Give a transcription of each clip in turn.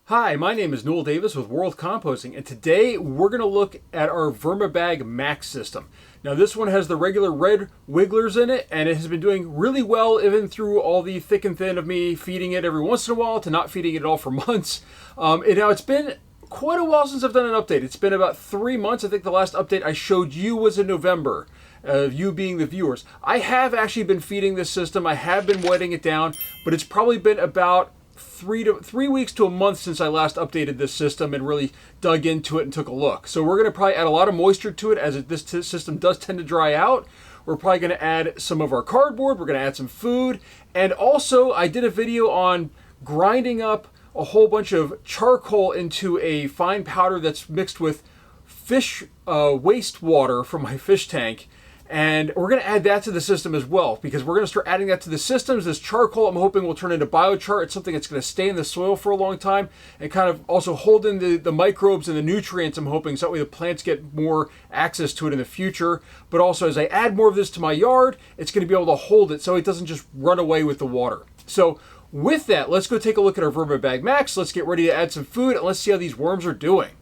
Hi, my name is Noel Davis with World Composting, and today we're going to look at our Vermibag Max system. Now this one has the regular red wigglers in it, and it has been doing really well even through all the thick and thin of me feeding it every once in a while to not feeding it at all for months. And now it's been quite a while since I've done an update. It's been about 3 months. I think the last update I showed you was in November. You being the viewers. I have actually been feeding this system. I have been wetting it down, but it's probably been about 3 weeks to a month since I last updated this system and really dug into it and took a look. So we're going to probably add a lot of moisture to it as this system does tend to dry out. We're probably going to add some of our cardboard. We're going to add some food. And also I did a video on grinding up a whole bunch of charcoal into a fine powder that's mixed with fish wastewater from my fish tank. And we're going to add that to the system as well, because we're going to start adding that to the systems. This charcoal, I'm hoping, will turn into biochar. It's something that's going to stay in the soil for a long time and kind of also hold in the microbes and the nutrients, I'm hoping, so that way the plants get more access to it in the future. But also, as I add more of this to my yard, it's going to be able to hold it so it doesn't just run away with the water. So with that, let's go take a look at our Vermibag Max. Let's get ready to add some food, and let's see how these worms are doing.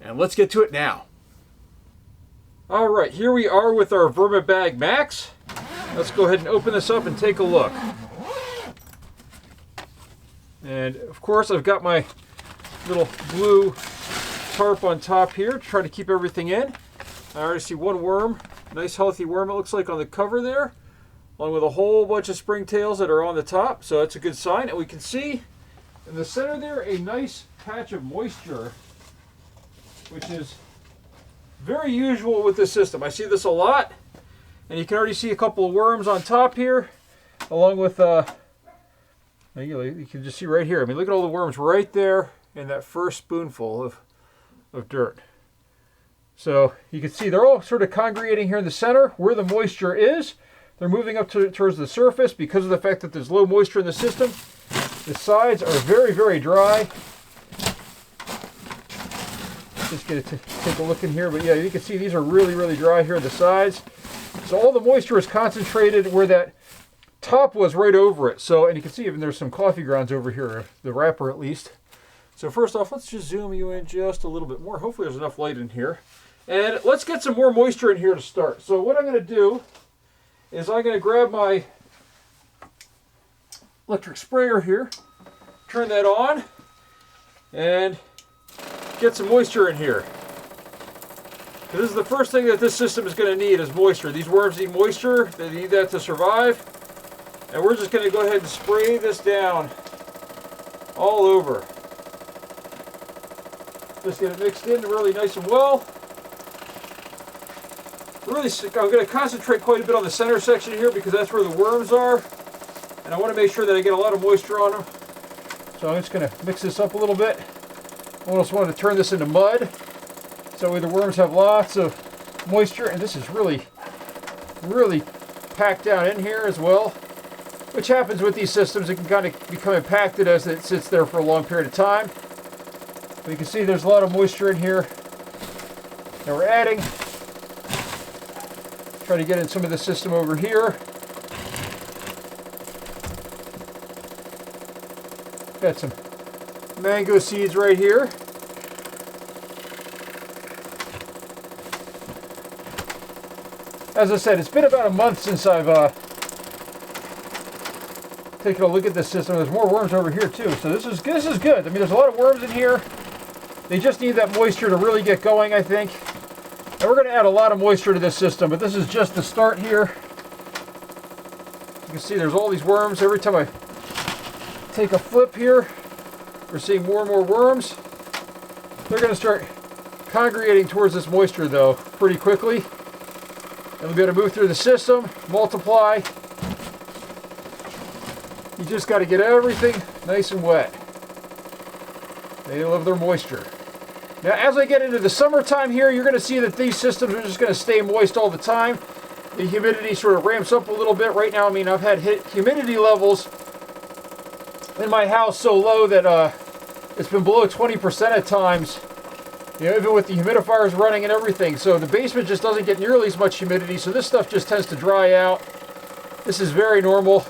And let's get to it now. All right, here we are with our Vermibag Max. Let's go ahead and open this up and take a look. And of course, I've got my little blue tarp on top here to try to keep everything in. I already see one worm, nice healthy worm it looks like on the cover there, along with a whole bunch of springtails that are on the top, so that's a good sign. And we can see in the center there a nice patch of moisture, which is very usual with this system. I see this a lot, and you can already see a couple of worms on top here, along with, you can just see right here. I mean, look at all the worms right there in that first spoonful of dirt. So you can see they're all sort of congregating here in the center where the moisture is. They're moving up towards the surface because of the fact that there's low moisture in the system. The sides are very, very dry. Just get to take a look in here, but yeah, you can see these are really, really dry here on the sides. So all the moisture is concentrated where that top was, right over it. So, and you can see even there's some coffee grounds over here, the wrapper at least. So first off, let's just zoom you in just a little bit more. Hopefully there's enough light in here. And let's get some more moisture in here to start. So what I'm going to do is I'm going to grab my electric sprayer here, turn that on, and get some moisture in here. This is the first thing that this system is going to need, is moisture. These worms need moisture. They need that to survive. And we're just going to go ahead and spray this down all over. Just get it mixed in really nice and well. Really, I'm going to concentrate quite a bit on the center section here because that's where the worms are. And I want to make sure that I get a lot of moisture on them. So I'm just going to mix this up a little bit. I also want to turn this into mud, so the worms have lots of moisture, and this is really, really packed down in here as well, which happens with these systems. It can kind of become impacted as it sits there for a long period of time. But you can see there's a lot of moisture in here. Now we're adding, try to get in some of the system over here. Got some mango seeds right here. As I said, it's been about a month since I've taken a look at this system. There's more worms over here too, so this is good. I mean, there's a lot of worms in here. They just need that moisture to really get going, I think. And we're going to add a lot of moisture to this system, but this is just the start here. You can see there's all these worms. Every time I take a flip here, we're seeing more and more worms. They're going to start congregating towards this moisture, though, pretty quickly. And we'll be able to move through the system, multiply. You just got to get everything nice and wet. They love their moisture. Now, as I get into the summertime here, you're going to see that these systems are just going to stay moist all the time. The humidity sort of ramps up a little bit. Right now, I mean, I've had humidity levels in my house so low that it's been below 20% at times, you know, even with the humidifiers running and everything. So the basement just doesn't get nearly as much humidity, so this stuff just tends to dry out. This is very normal.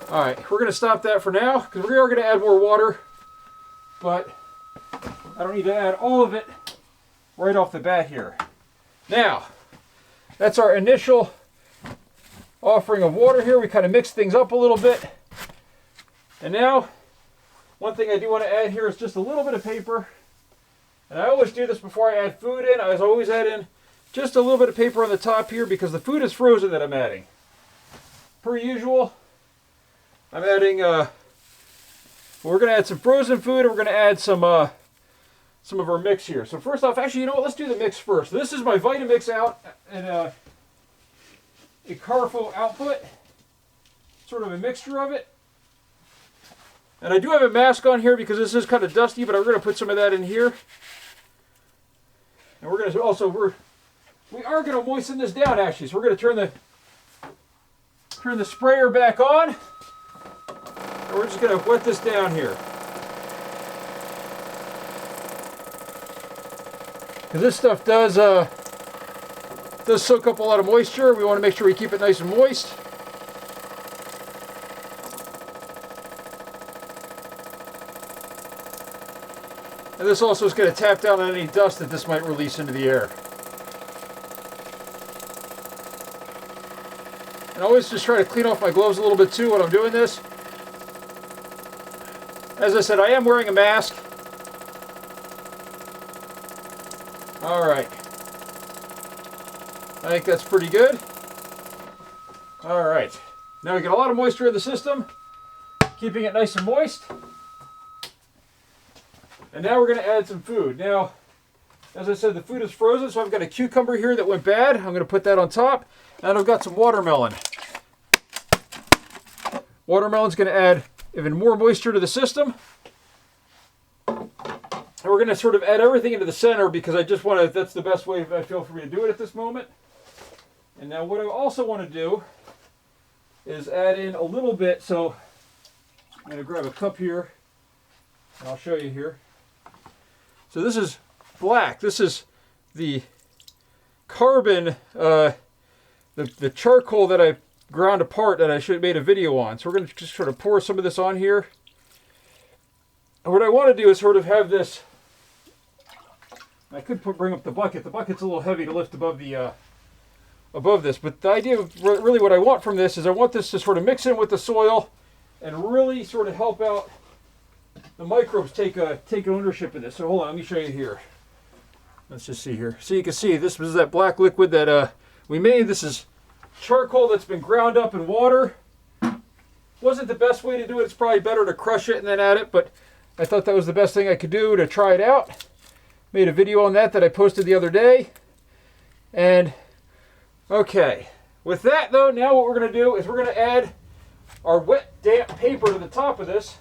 All right, we're going to stop that for now because we are going to add more water. but I don't need to add all of it right off the bat here. Now, that's our initial offering of water here. We kind of mix things up a little bit. And now, one thing I do want to add here is just a little bit of paper. And I always do this before I add food in. I always add in just a little bit of paper on the top here because the food is frozen that I'm adding. Per usual, I'm adding, we're going to add some frozen food and we're going to add some of our mix here. So first off, actually, you know what? Let's do the mix first. This is my Vitamix out and a Carfo output, sort of a mixture of it. And I do have a mask on here because this is kind of dusty, but I'm going to put some of that in here. And we're going to also, we are going to moisten this down actually. So we're going to turn the sprayer back on. And we're just going to wet this down here. Because this stuff does soak up a lot of moisture. We want to make sure we keep it nice and moist. And this also is going to tap down on any dust that this might release into the air. And I always just try to clean off my gloves a little bit too when I'm doing this. As I said, I am wearing a mask. Alright. I think that's pretty good. Alright. Now we get a lot of moisture in the system, keeping it nice and moist. And now we're going to add some food. Now, as I said, the food is frozen, so I've got a cucumber here that went bad. I'm going to put that on top. And I've got some watermelon. Watermelon's going to add even more moisture to the system. And we're going to sort of add everything into the center because I just want to, that's the best way I feel for me to do it at this moment. And now what I also want to do is add in a little bit. So I'm going to grab a cup here and I'll show you here. So this is black. This is the carbon, the charcoal that I ground apart that I should have made a video on. So we're going to just sort of pour some of this on here. And what I want to do is sort of have this, I could bring up the bucket. The bucket's a little heavy to lift above the above this. But the idea of really what I want from this is I want this to sort of mix in with the soil and really sort of help out the microbes take ownership of this. So hold on, let me show you here. Let's just see here. So you can see this was that black liquid that we made. This is charcoal that's been ground up in water. Wasn't the best way to do it. It's probably better to crush it and then add it, but I thought that was the best thing I could do to try it out. Made a video on that I posted the other day. And okay, with that though, now what we're going to do is we're going to add our wet damp paper to the top of this.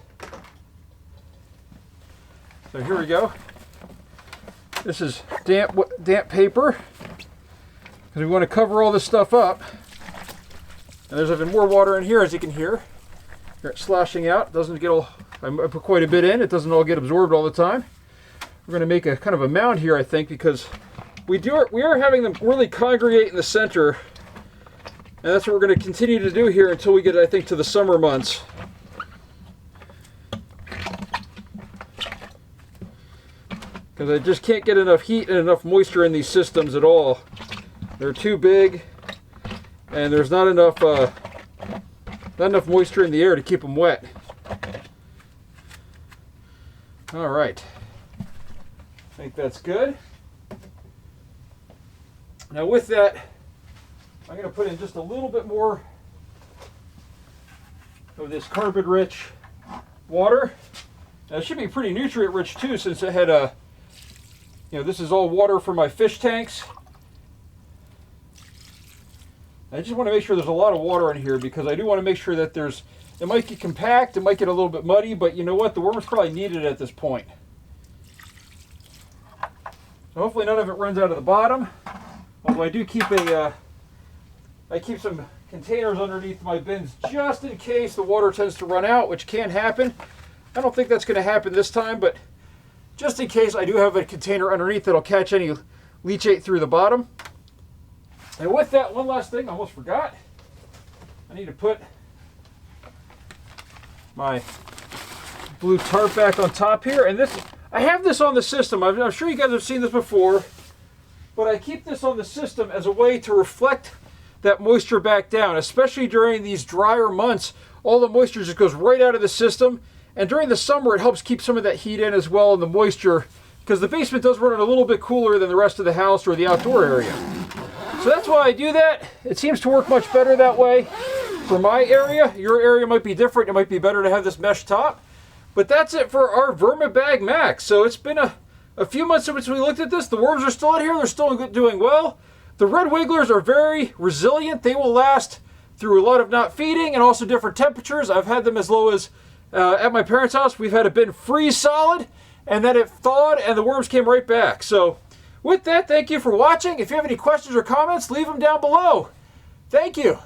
So here we go. This is damp paper because we want to cover all this stuff up. And there's even more water in here, as you can hear. Here it's sloshing out. It doesn't get all. I put quite a bit in. It doesn't all get absorbed all the time. We're going to make a kind of a mound here, I think, because we are having them really congregate in the center, and that's what we're going to continue to do here until we get, I think, to the summer months. Because I just can't get enough heat and enough moisture in these systems at all. They're too big, and there's not enough moisture in the air to keep them wet. All right, I think that's good. Now with that, I'm going to put in just a little bit more of this carbon-rich water. Now it should be pretty nutrient-rich too, since it had a, this is all water for my fish tanks. I just want to make sure there's a lot of water in here because I do want to make sure that it might get compact, it might get a little bit muddy, but you know what? The worms probably need it at this point. So hopefully none of it runs out of the bottom. Although I do keep I keep some containers underneath my bins just in case the water tends to run out, which can happen. I don't think that's going to happen this time, but just in case, I do have a container underneath that'll catch any leachate through the bottom. And with that, one last thing, I almost forgot. I need to put my blue tarp back on top here. And this, I have this on the system. I'm sure you guys have seen this before, but I keep this on the system as a way to reflect that moisture back down, especially during these drier months. All the moisture just goes right out of the system. And during the summer, it helps keep some of that heat in as well, and the moisture, because the basement does run it a little bit cooler than the rest of the house or the outdoor area. So that's why I do that. It seems to work much better that way for my area. Your area might be different. It might be better to have this mesh top. But that's it for our Vermibag Max. So it's been a few months since we looked at this. The worms are still in here. They're still doing well. The red wigglers are very resilient. They will last through a lot of not feeding and also different temperatures. I've had them as low as, at my parents' house, we've had it been freeze solid, and then it thawed and the worms came right back. So with that, thank you for watching. If you have any questions or comments, leave them down below. Thank you.